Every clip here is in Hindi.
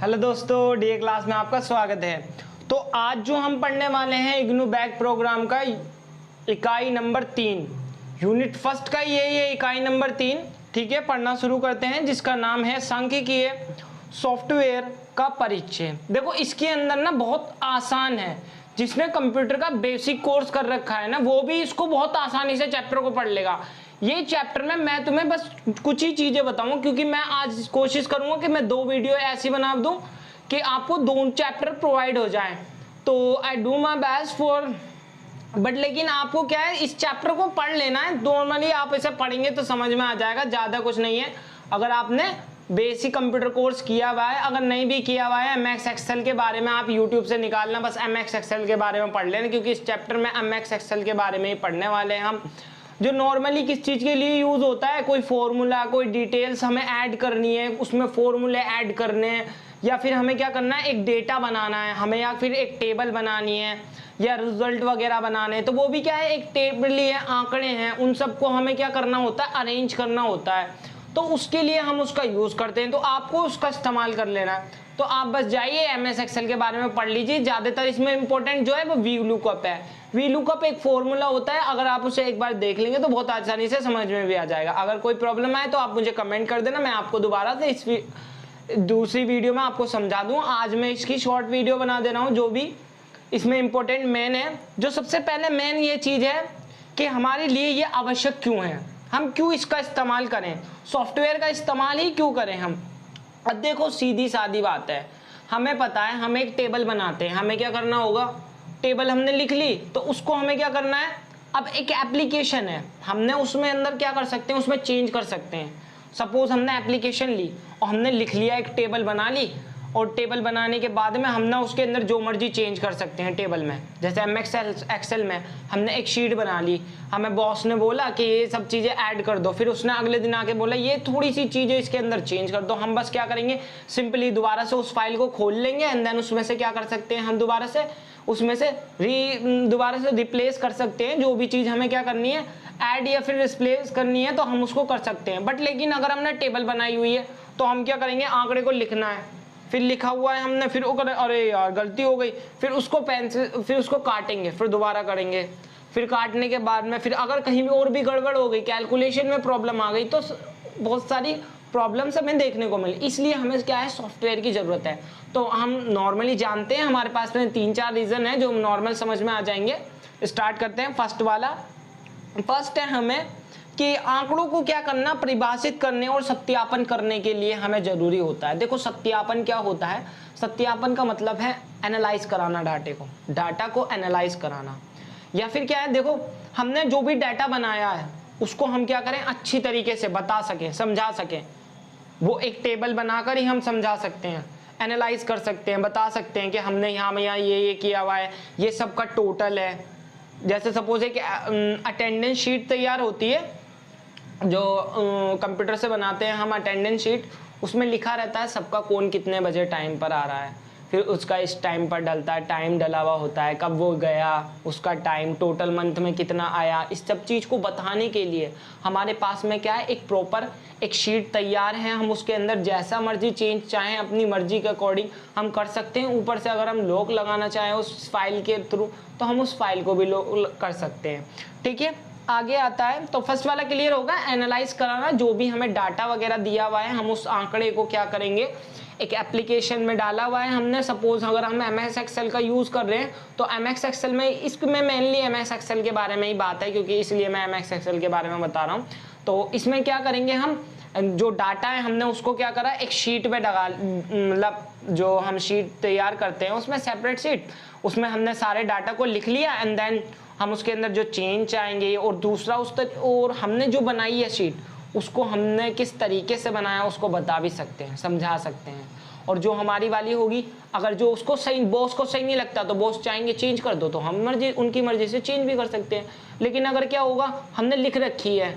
हेलो दोस्तों, डीए क्लास में आपका स्वागत है। तो आज जो हम पढ़ने वाले हैं इग्नू बैक प्रोग्राम का इकाई नंबर 3 यूनिट फर्स्ट का ये इकाई नंबर 3। ठीक है, पढ़ना शुरू करते हैं, जिसका नाम है सांख्यिकीय सॉफ्टवेयर का परिचय। देखो इसके अंदर ना बहुत आसान है, जिसने कंप्यूटर का बेसिक कोर्स कर रखा है ना वो भी इसको बहुत आसानी से चैप्टर को पढ़ लेगा। ये चैप्टर में मैं तुम्हें बस कुछ ही चीजें बताऊंगा, क्योंकि मैं आज कोशिश करूंगा कि मैं 2 वीडियो ऐसी बना दूं कि आपको 2 चैप्टर प्रोवाइड हो जाएं। तो I do my best for but लेकिन आपको क्या है, इस चैप्टर को पढ़ लेना है। नॉर्मली आप इसे पढ़ेंगे तो समझ में आ जाएगा, ज्यादा कुछ नहीं है। अगर आपने बेसिक कंप्यूटर कोर्स किया हुआ है, अगर नहीं भी किया हुआ है, एमएस एक्सेल के बारे में आप यूट्यूब से निकालना, बस एमएस एक्सेल के बारे में पढ़ लेना, क्योंकि इस चैप्टर में एमएस एक्सेल के बारे में ही पढ़ने वाले हैं हम। जो नॉर्मली किस चीज़ के लिए यूज़ होता है, कोई फॉर्मूला, कोई डिटेल्स हमें ऐड करनी है, उसमें फॉर्मूले ऐड करने हैं, या फिर हमें क्या करना है, एक डेटा बनाना है हमें, या फिर एक टेबल बनानी है, या रिजल्ट वगैरह बनाने हैं, तो वो भी क्या है, एक टेबल ही है, आंकड़े हैं, उन सबको हमें क्या करना होता है, अरेंज करना होता है। तो उसके लिए हम उसका यूज़ करते हैं, तो आपको उसका इस्तेमाल कर लेना है। तो आप बस जाइए एमएस एक्सेल के बारे में पढ़ लीजिए। ज़्यादातर इसमें इंपॉर्टेंट जो है वो वी लुकअप है। वी लुकअप एक फॉर्मूला होता है, अगर आप उसे एक बार देख लेंगे तो बहुत आसानी से समझ में भी आ जाएगा। अगर कोई प्रॉब्लम आए तो आप मुझे कमेंट कर देना, मैं आपको दोबारा से इस दूसरी वीडियो में आपको समझा दूँ। आज मैं इसकी शॉर्ट वीडियो बना दे रहा हूँ, जो भी इसमें इंपॉर्टेंट मेन है। जो सबसे पहले मेन ये चीज़ है कि हमारे लिए ये आवश्यक क्यों है, हम क्यों इसका इस्तेमाल करें, सॉफ्टवेयर का इस्तेमाल ही क्यों करें हम। अब देखो सीधी सादी बात है, हमें पता है हम एक टेबल बनाते हैं, हमें क्या करना होगा, टेबल हमने लिख ली तो उसको हमें क्या करना है, अब एक एप्लीकेशन है, हमने उसमें अंदर क्या कर सकते हैं, उसमें चेंज कर सकते हैं। सपोज हमने एप्लीकेशन ली और हमने लिख लिया, एक टेबल बना ली, और टेबल बनाने के बाद में हम ना उसके अंदर जो मर्जी चेंज कर सकते हैं टेबल में। जैसे एमएस एक्सेल में हमने एक शीट बना ली, हमें बॉस ने बोला कि ये सब चीज़ें ऐड कर दो, फिर उसने अगले दिन आके बोला ये थोड़ी सी चीज़ें इसके अंदर चेंज कर दो। हम बस क्या करेंगे, सिंपली दोबारा से उस फाइल को खोल लेंगे, एंड देन उसमें से क्या कर सकते हैं, हम दोबारा से उसमें से रिप्लेस कर सकते हैं। जो भी चीज़ हमें क्या करनी है, ऐड या फिर रिप्लेस करनी है, तो हम उसको कर सकते हैं। बट लेकिन अगर हमने टेबल बनाई हुई है तो हम क्या करेंगे, आंकड़े को लिखना है, फिर लिखा हुआ है हमने, फिर अरे यार गलती हो गई, फिर उसको पेन से फिर उसको काटेंगे, फिर दोबारा करेंगे, फिर काटने के बाद में फिर अगर कहीं भी और भी गड़बड़ हो गई, कैलकुलेशन में प्रॉब्लम आ गई, तो बहुत सारी प्रॉब्लम्स हमें देखने को मिली। इसलिए हमें क्या है, सॉफ्टवेयर की ज़रूरत है। तो हम नॉर्मली जानते हैं, हमारे पास में 3-4 रीज़न है जो नॉर्मल समझ में आ जाएंगे। स्टार्ट करते हैं। फर्स्ट है हमें कि आंकड़ों को क्या करना, परिभाषित करने और सत्यापन करने के लिए हमें जरूरी होता है। देखो सत्यापन क्या होता है, सत्यापन का मतलब है एनालाइज कराना, डाटा को एनालाइज कराना। या फिर क्या है, देखो हमने जो भी डाटा बनाया है उसको हम क्या करें, अच्छी तरीके से बता सकें, समझा सकें। वो एक टेबल बनाकर ही हम समझा सकते हैं, एनालाइज कर सकते हैं, बता सकते हैं कि हमने यहाँ ये किया हुआ है, ये सबका टोटल है। जैसे सपोज एक अटेंडेंस शीट तैयार होती है, जो कंप्यूटर से बनाते हैं हम अटेंडेंस शीट, उसमें लिखा रहता है सबका कौन कितने बजे टाइम पर आ रहा है, फिर उसका इस टाइम पर डलता है, टाइम डला हुआ होता है, कब वो गया, उसका टाइम, टोटल मंथ में कितना आया। इस सब चीज़ को बताने के लिए हमारे पास में क्या है, एक प्रॉपर एक शीट तैयार है। हम उसके अंदर जैसा मर्जी चेंज चाहें, अपनी मर्जी के अकॉर्डिंग हम कर सकते हैं। ऊपर से अगर हम लॉक लगाना चाहें उस फाइल के थ्रू, तो हम उस फाइल को भी लॉक कर सकते हैं। ठीक है, आगे आता है। तो फर्स्ट वाला क्लियर होगा, एनालाइज कराना। जो भी हमें डाटा वगैरह दिया हुआ है, हम उस आंकड़े को क्या करेंगे, एक एप्लीकेशन में डाला हुआ है हमने। सपोज अगर हम एमएस एक्सेल का यूज़ कर रहे हैं, तो एमएस एक्सेल में, इसमें मेनली एमएस एक्सेल के बारे में ही बात है, क्योंकि इसलिए मैं एमएस एक्सेल के बारे में बता रहा हूँ। तो इसमें क्या करेंगे, हम जो डाटा है हमने उसको क्या करा, एक शीट में लगा, मतलब जो हम शीट तैयार करते हैं उसमें सेपरेट शीट, उसमें हमने सारे डाटा को लिख लिया, एंड देन हम उसके अंदर जो चेंज चाहेंगे, और दूसरा और हमने जो बनाई है शीट, उसको हमने किस तरीके से बनाया उसको बता भी सकते हैं, समझा सकते हैं। और जो हमारी वाली होगी, अगर जो उसको सही, बॉस को सही नहीं लगता, तो बॉस चाहेंगे चेंज कर दो, तो हम मर्जी, उनकी मर्जी से चेंज भी कर सकते हैं। लेकिन अगर क्या होगा, हमने लिख रखी है,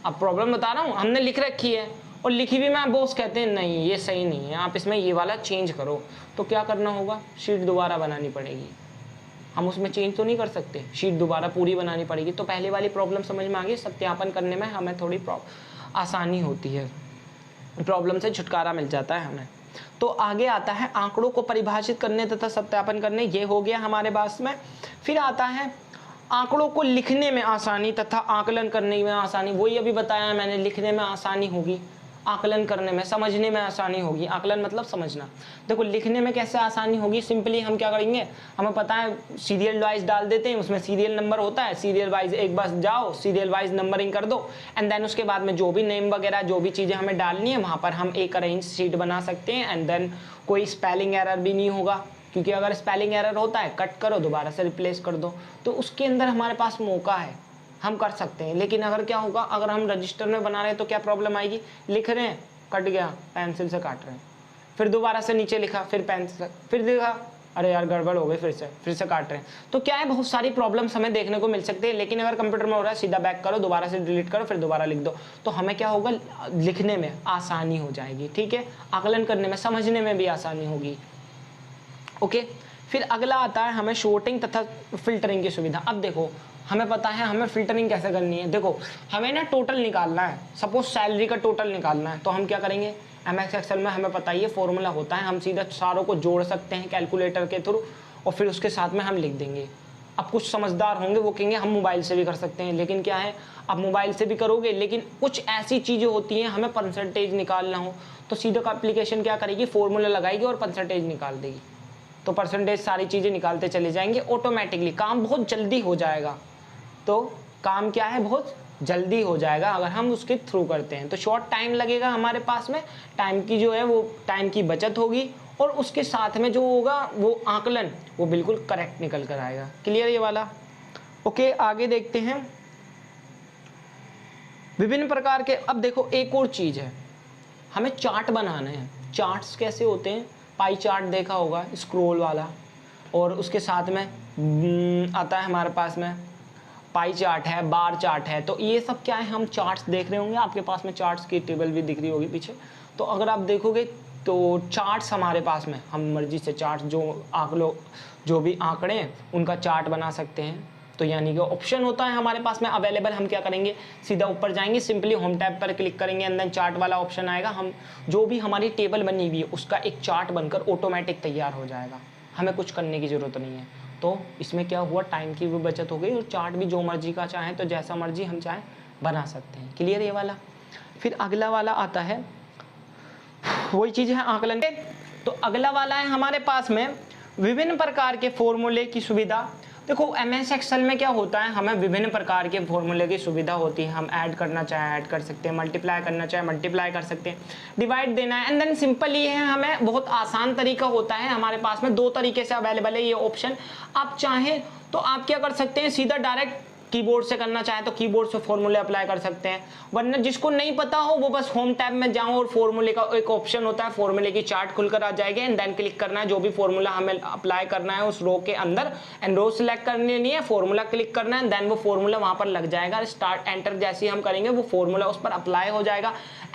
अब प्रॉब्लम बता रहा हूँ, हमने लिख रखी है और लिखी भी मैं, बॉस कहते हैं नहीं ये सही नहीं है, आप इसमें ये वाला चेंज करो, तो क्या करना होगा, शीट दोबारा बनानी पड़ेगी। हम उसमें चेंज तो नहीं कर सकते, शीट दोबारा पूरी बनानी पड़ेगी। तो पहले वाली प्रॉब्लम समझ में आ गई, सत्यापन करने में हमें थोड़ी आसानी होती है, प्रॉब्लम से छुटकारा मिल जाता है हमें। तो आगे आता है आंकड़ों को परिभाषित करने तथा सत्यापन करने, ये हो गया हमारे पास में। फिर आता है आंकड़ों को लिखने में आसानी तथा आकलन करने में आसानी, वही अभी बताया मैंने, लिखने में आसानी होगी, आकलन करने में, समझने में आसानी होगी। आकलन मतलब समझना। देखो लिखने में कैसे आसानी होगी, सिंपली हम क्या करेंगे, हमें पता है सीरियल वाइज डाल देते हैं, उसमें सीरियल नंबर होता है, सीरियल वाइज एक बार जाओ सीरियल वाइज नंबरिंग कर दो एंड देन उसके बाद में जो भी नेम वगैरह जो भी चीज़ें हमें डालनी है वहाँ पर हम एक अरेंज शीट बना सकते हैं एंड देन कोई स्पेलिंग एरर भी नहीं होगा, क्योंकि अगर स्पेलिंग एरर होता है कट करो दोबारा से रिप्लेस कर दो, तो उसके अंदर हमारे पास मौका है, हम कर सकते हैं। लेकिन अगर क्या होगा, अगर हम रजिस्टर में बना रहे हैं तो क्या प्रॉब्लम आएगी, लिख रहे हैं कट गया, पेंसिल से काट रहे हैं, फिर दोबारा से नीचे लिखा, फिर पेंसिल, फिर लिखा, अरे यार गड़बड़ हो गई, फिर से काट रहे हैं, तो क्या है बहुत सारी प्रॉब्लम्स हमें देखने को मिल सकती है। लेकिन अगर कंप्यूटर में हो रहा है सीधा बैक करो, दोबारा से डिलीट करो, फिर दोबारा लिख दो, तो हमें क्या होगा, लिखने में आसानी हो जाएगी, ठीक है, आकलन करने में, समझने में भी आसानी होगी। ओके, फिर अगला आता है हमें शॉर्टिंग तथा फिल्टरिंग की सुविधा। अब देखो हमें पता है हमें फिल्टरिंग कैसे करनी है। देखो हमें ना टोटल निकालना है, सपोज सैलरी का टोटल निकालना है, तो हम क्या करेंगे, एमएस एक्सेल में हमें पता ही है फॉर्मूला होता है, हम सीधा सारों को जोड़ सकते हैं कैलकुलेटर के थ्रू और फिर उसके साथ में हम लिख देंगे। अब कुछ समझदार होंगे वो कहेंगे हम मोबाइल से भी कर सकते हैं, लेकिन क्या है अब मोबाइल से भी करोगे लेकिन कुछ ऐसी चीज़ें होती हैं हमें परसेंटेज निकालना हो तो सीधा एप्लीकेशन क्या करेगी, फॉर्मूला लगाएगी और परसेंटेज निकाल देगी, तो परसेंटेज सारी चीज़ें निकालते चले जाएंगे ऑटोमेटिकली, काम बहुत जल्दी हो जाएगा। तो काम क्या है, बहुत जल्दी हो जाएगा अगर हम उसके थ्रू करते हैं, तो शॉर्ट टाइम लगेगा हमारे पास में, टाइम की जो है वो टाइम की बचत होगी और उसके साथ में जो होगा वो आकलन वो बिल्कुल करेक्ट निकल कर आएगा। क्लियर ये वाला? ओके, आगे देखते हैं विभिन्न प्रकार के। अब देखो एक और चीज़ है, हमें चार्ट बनाना है। चार्ट्स कैसे होते हैं, पाई चार्ट देखा होगा, स्क्रॉल वाला, और उसके साथ में आता है हमारे पास में पाई चार्ट है, बार चार्ट है, तो ये सब क्या है, हम चार्ट्स देख रहे होंगे, आपके पास में चार्ट्स की टेबल भी दिख रही होगी पीछे, तो अगर आप देखोगे तो चार्ट्स हमारे पास में, हम मर्जी से चार्ट जो भी आंकड़े हैं उनका चार्ट बना सकते हैं। तो यानी कि ऑप्शन होता है हमारे पास में अवेलेबल, हम क्या करेंगे, सीधा ऊपर जाएंगे, सिंपली होम टैब पर क्लिक करेंगे एंड देन चार्ट वाला ऑप्शन आएगा, हम जो भी हमारी टेबल बनी हुई है उसका एक चार्ट बनकर ऑटोमेटिक तैयार हो जाएगा, हमें कुछ करने की ज़रूरत नहीं है। तो इसमें क्या हुआ, टाइम की भी बचत हो गई और चार्ट भी जो मर्जी का चाहें तो जैसा मर्जी हम चाहें बना सकते हैं। क्लियर ये वाला? फिर अगला वाला आता है, वही चीज़ है आकलन के, तो अगला वाला है हमारे पास में विभिन्न प्रकार के फॉर्मूले की सुविधा। देखो एमएस एक्सेल में क्या होता है, हमें विभिन्न प्रकार के फॉर्मूले की सुविधा होती है, हम ऐड करना चाहे ऐड कर सकते हैं, मल्टीप्लाई करना चाहे मल्टीप्लाई कर सकते हैं, डिवाइड देना है एंड देन सिंपल ये है, हमें बहुत आसान तरीका होता है हमारे पास में, दो तरीके से अवेलेबल है ये ऑप्शन। आप चाहें तो आप क्या कर सकते हैं, सीधा डायरेक्ट कीबोर्ड से करना चाहे तो कीबोर्ड से फॉर्मूले अप्लाई कर सकते हैं, वरना जिसको नहीं पता हो वो बस होम टैब में जाओ और फॉर्मूले का एक ऑप्शन होता है, फॉर्मूले की चार्ट खुलकर आ जाएगी एंड देन क्लिक करना है, जो भी फॉर्मूला हमें अप्लाई करना है उस रो के अंदर एंड रो सिलेक्ट करनी नहीं है, फॉर्मूला क्लिक करना है देन वो फॉर्मूला वहां पर लग जाएगा, स्टार्ट एंटर जैसे ही हम करेंगे वो फॉर्मूला उस पर अप्लाई हो जाएगा,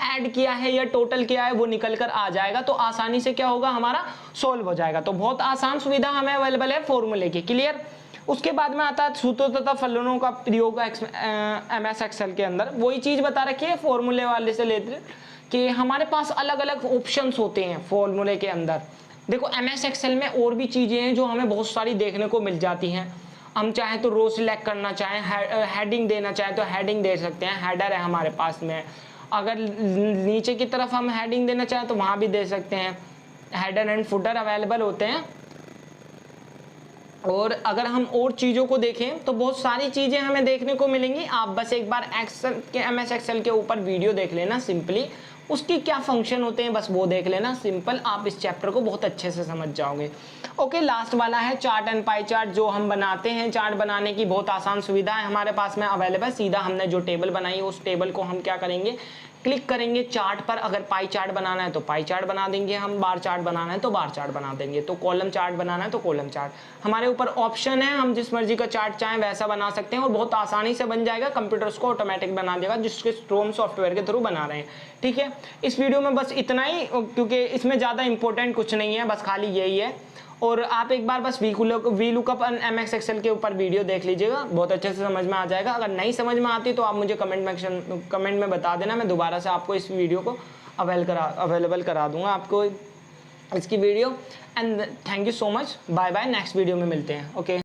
ऐड किया है या टोटल किया है वो निकल कर आ जाएगा, तो आसानी से क्या होगा, हमारा सोल्व हो जाएगा। तो बहुत आसान सुविधा हमें अवेलेबल है फॉर्मूले की। क्लियर? उसके बाद में आता है सूत्रों तथा फलनों का प्रयोग एमएस एक्सेल के अंदर, वही चीज बता रखी है फॉर्मूले वाले से लेते कि हमारे पास अलग अलग ऑप्शंस होते हैं फॉर्मूले के अंदर। देखो एमएस एक्सेल में और भी चीजें हैं जो हमें बहुत सारी देखने को मिल जाती हैं, हम चाहें तो रो सिलेक्ट करना चाहें, हेडिंग देना चाहें तो हेडिंग दे सकते हैं, हेडर है हमारे पास में, अगर नीचे की तरफ हम हेडिंग देना चाहें तो वहां भी दे सकते हैं, हेडर एंड फुटर अवेलेबल होते हैं। और अगर हम और चीज़ों को देखें तो बहुत सारी चीज़ें हमें देखने को मिलेंगी, आप बस एक बार एक्सेल के एमएस एक्सेल के ऊपर वीडियो देख लेना, सिंपली उसकी क्या फंक्शन होते हैं बस वो देख लेना, सिंपल आप इस चैप्टर को बहुत अच्छे से समझ जाओगे। ओके, लास्ट वाला है चार्ट एंड पाई चार्ट, जो हम बनाते हैं, चार्ट बनाने की बहुत आसान सुविधा है हमारे पास में अवेलेबल, सीधा हमने जो टेबल बनाई है उस टेबल को हम क्या करेंगे, क्लिक करेंगे चार्ट पर, अगर पाई चार्ट बनाना है तो पाई चार्ट बना देंगे हम, बार चार्ट बनाना है तो बार चार्ट बना देंगे, तो कॉलम चार्ट बनाना है तो कॉलम चार्ट, हमारे ऊपर ऑप्शन है, हम जिस मर्जी का चार्ट चाहें वैसा बना सकते हैं और बहुत आसानी से बन जाएगा, कंप्यूटर उसको ऑटोमेटिक बना देगा जिसके स्ट्रोम सॉफ्टवेयर के थ्रू बना रहे हैं। ठीक है, इस वीडियो में बस इतना ही, क्योंकि इसमें ज़्यादा इंपॉर्टेंट कुछ नहीं है, बस खाली यही है। और आप एक बार बस वी लुकअप एमएस एक्सेल के ऊपर वीडियो देख लीजिएगा, बहुत अच्छे से समझ में आ जाएगा। अगर नहीं समझ में आती तो आप मुझे कमेंट में बता देना, मैं दोबारा से आपको इस वीडियो को अवेलेबल करा दूंगा आपको इसकी video. And thank you so much, bye bye, next video में मिलते हैं। ओके।